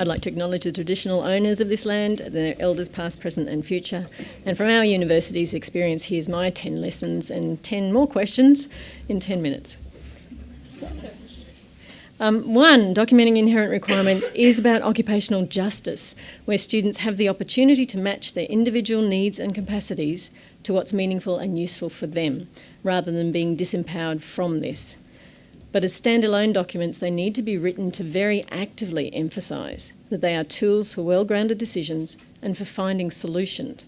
I'd like to acknowledge the traditional owners of this land, their elders past, present and future. And from our university's experience, here's my 10 lessons and 10 more questions in 10 minutes. One, documenting inherent requirements is about occupational justice, where students have the opportunity to match their individual needs and capacities to what's meaningful and useful for them, rather than being disempowered from this. But as standalone documents, they need to be written to very actively emphasise that they are tools for well-grounded decisions and for finding solutions.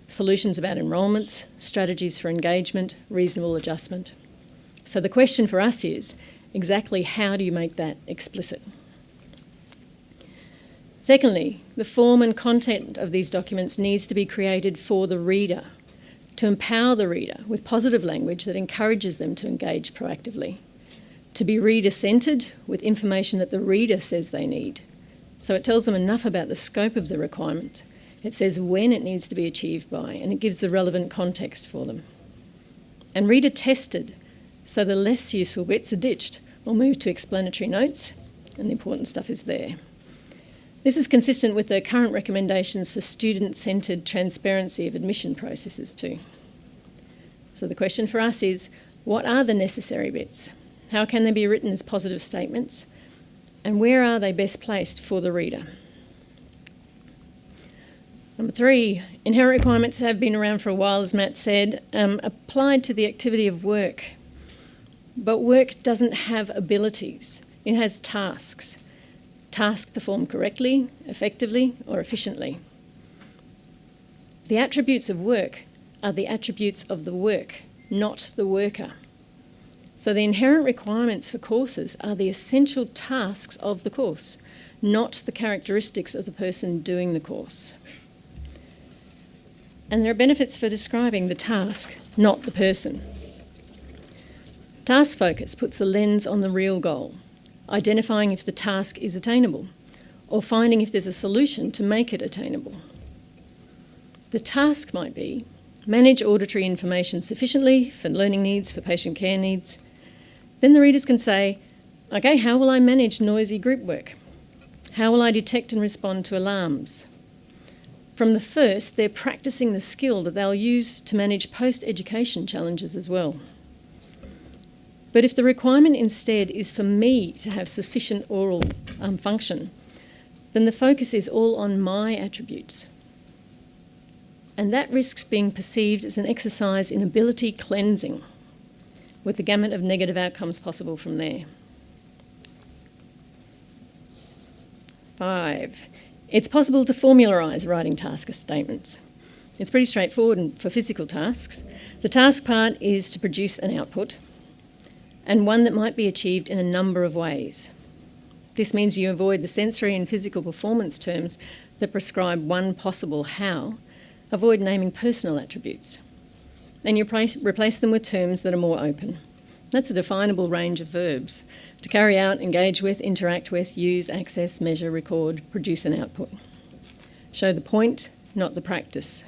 Solutions about enrolments, strategies for engagement, reasonable adjustment. So the question for us is, exactly how do you make that explicit? Secondly, the form and content of these documents needs to be created for the reader, to empower the reader with positive language that encourages them to engage proactively, to be reader-centred with information that the reader says they need. So it tells them enough about the scope of the requirement. It says when it needs to be achieved by, and it gives the relevant context for them. And reader-tested, so the less useful bits are ditched or moved to explanatory notes, and the important stuff is there. This is consistent with the current recommendations for student-centred transparency of admission processes too. So the question for us is, what are the necessary bits? How can they be written as positive statements? And where are they best placed for the reader? Number 3, inherent requirements have been around for a while, as Matt said, applied to the activity of work. But work doesn't have abilities, it has tasks. Tasks performed correctly, effectively, or efficiently. The attributes of work are the attributes of the work, not the worker. So the inherent requirements for courses are the essential tasks of the course, not the characteristics of the person doing the course. And there are benefits for describing the task, not the person. Task focus puts a lens on the real goal, identifying if the task is attainable, or finding if there's a solution to make it attainable. The task might be manage auditory information sufficiently for learning needs, for patient care needs. Then the readers can say, okay, how will I manage noisy group work? How will I detect and respond to alarms? From the first, they're practicing the skill that they'll use to manage post-education challenges as well. But if the requirement instead is for me to have sufficient oral function, then the focus is all on my attributes. And that risks being perceived as an exercise in ability cleansing, with the gamut of negative outcomes possible from there. 5, it's possible to formularise writing task statements. It's pretty straightforward for physical tasks. The task part is to produce an output, and one that might be achieved in a number of ways. This means you avoid the sensory and physical performance terms that prescribe one possible how, avoid naming personal attributes, and you replace them with terms that are more open. That's a definable range of verbs: to carry out, engage with, interact with, use, access, measure, record, produce an output. Show the point, not the practice.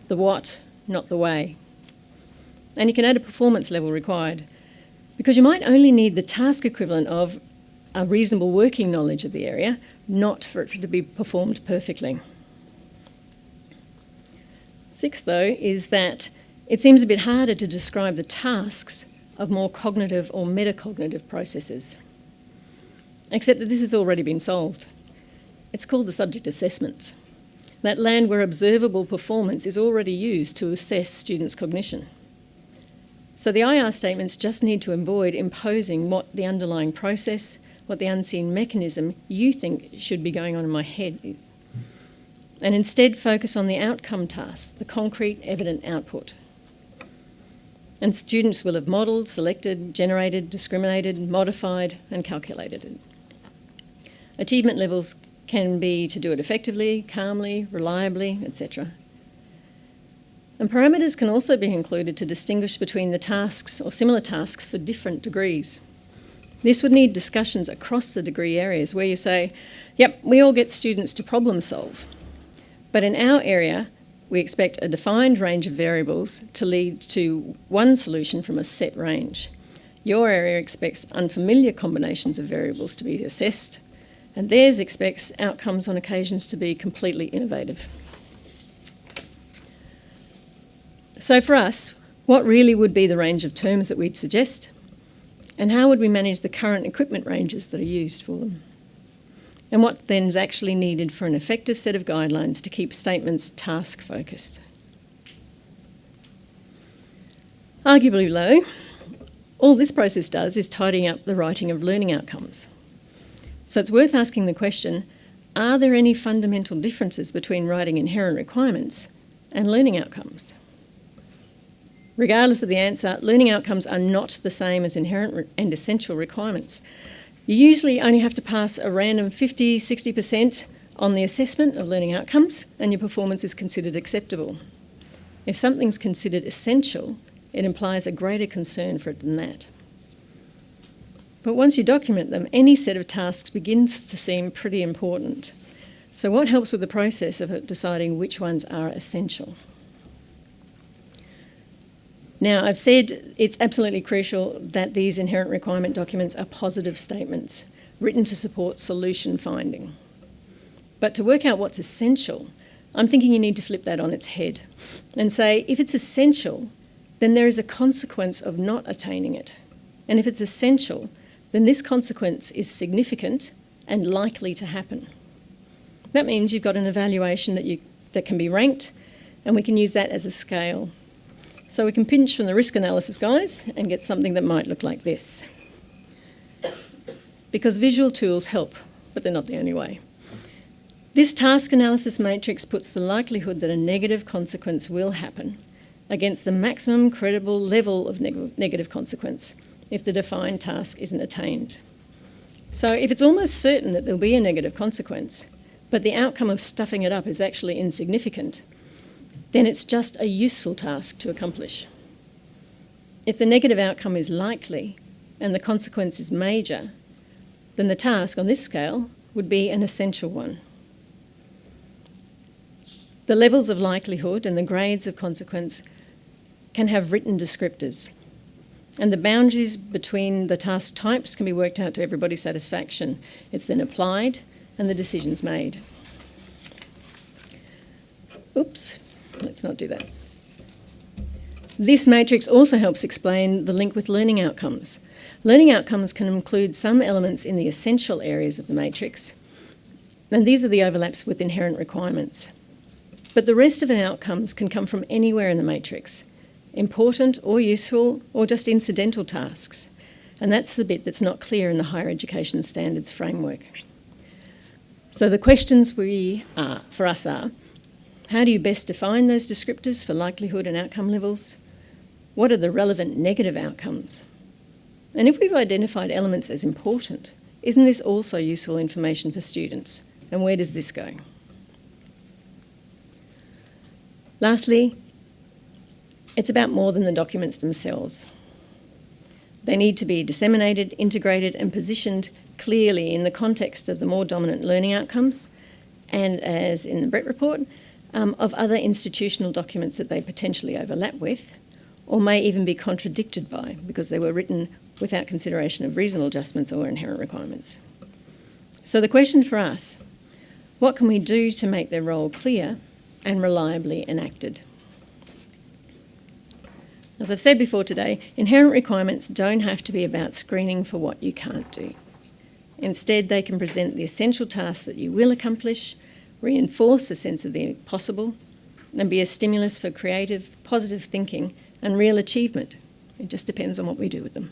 The what, not the way. And you can add a performance level required, because you might only need the task equivalent of a reasonable working knowledge of the area, not for it to be performed perfectly. 6, though, is that it seems a bit harder to describe the tasks of more cognitive or metacognitive processes, except that this has already been solved. It's called the subject assessments, that land where observable performance is already used to assess students' cognition. So the IR statements just need to avoid imposing what the underlying process, what the unseen mechanism you think should be going on in my head is, and instead focus on the outcome tasks, the concrete, evident output. And students will have modelled, selected, generated, discriminated, modified, and calculated it. Achievement levels can be to do it effectively, calmly, reliably, etc. And parameters can also be included to distinguish between the tasks or similar tasks for different degrees. This would need discussions across the degree areas where you say, yep, we all get students to problem solve, but in our area, we expect a defined range of variables to lead to one solution from a set range. Your area expects unfamiliar combinations of variables to be assessed and theirs expects outcomes on occasions to be completely innovative. So for us, what really would be the range of terms that we'd suggest? And how would we manage the current equipment ranges that are used for them? And what then is actually needed for an effective set of guidelines to keep statements task-focused? Arguably though, all this process does is tidying up the writing of learning outcomes. So it's worth asking the question, are there any fundamental differences between writing inherent requirements and learning outcomes? Regardless of the answer, learning outcomes are not the same as inherent and essential requirements. You usually only have to pass a random 50-60% on the assessment of learning outcomes, and your performance is considered acceptable. If something's considered essential, it implies a greater concern for it than that. But once you document them, any set of tasks begins to seem pretty important. So what helps with the process of deciding which ones are essential? Now, I've said it's absolutely crucial that these inherent requirement documents are positive statements, written to support solution finding. But to work out what's essential, I'm thinking you need to flip that on its head and say, if it's essential, then there is a consequence of not attaining it. And if it's essential, then this consequence is significant and likely to happen. That means you've got an evaluation that can be ranked, and we can use that as a scale. So we can pinch from the risk analysis guys and get something that might look like this. Because visual tools help, but they're not the only way. This task analysis matrix puts the likelihood that a negative consequence will happen against the maximum credible level of negative consequence if the defined task isn't attained. So if it's almost certain that there'll be a negative consequence, but the outcome of stuffing it up is actually insignificant, then it's just a useful task to accomplish. If the negative outcome is likely and the consequence is major, then the task on this scale would be an essential one. The levels of likelihood and the grades of consequence can have written descriptors, and the boundaries between the task types can be worked out to everybody's satisfaction. It's then applied and the decision's made. Oops. Let's not do that. This matrix also helps explain the link with learning outcomes. Learning outcomes can include some elements in the essential areas of the matrix, and these are the overlaps with inherent requirements. But the rest of the outcomes can come from anywhere in the matrix, important or useful or just incidental tasks, and that's the bit that's not clear in the higher education standards framework. So the questions for us are, how do you best define those descriptors for likelihood and outcome levels? What are the relevant negative outcomes? And if we've identified elements as important, isn't this also useful information for students? And where does this go? Lastly, it's about more than the documents themselves. They need to be disseminated, integrated, and positioned clearly in the context of the more dominant learning outcomes, and as in the Brett report, of other institutional documents that they potentially overlap with, or may even be contradicted by, because they were written without consideration of reasonable adjustments or inherent requirements. So the question for us, what can we do to make their role clear and reliably enacted? As I've said before today, inherent requirements don't have to be about screening for what you can't do. Instead, they can present the essential tasks that you will accomplish, reinforce a sense of the possible, and be a stimulus for creative, positive thinking and real achievement. It just depends on what we do with them.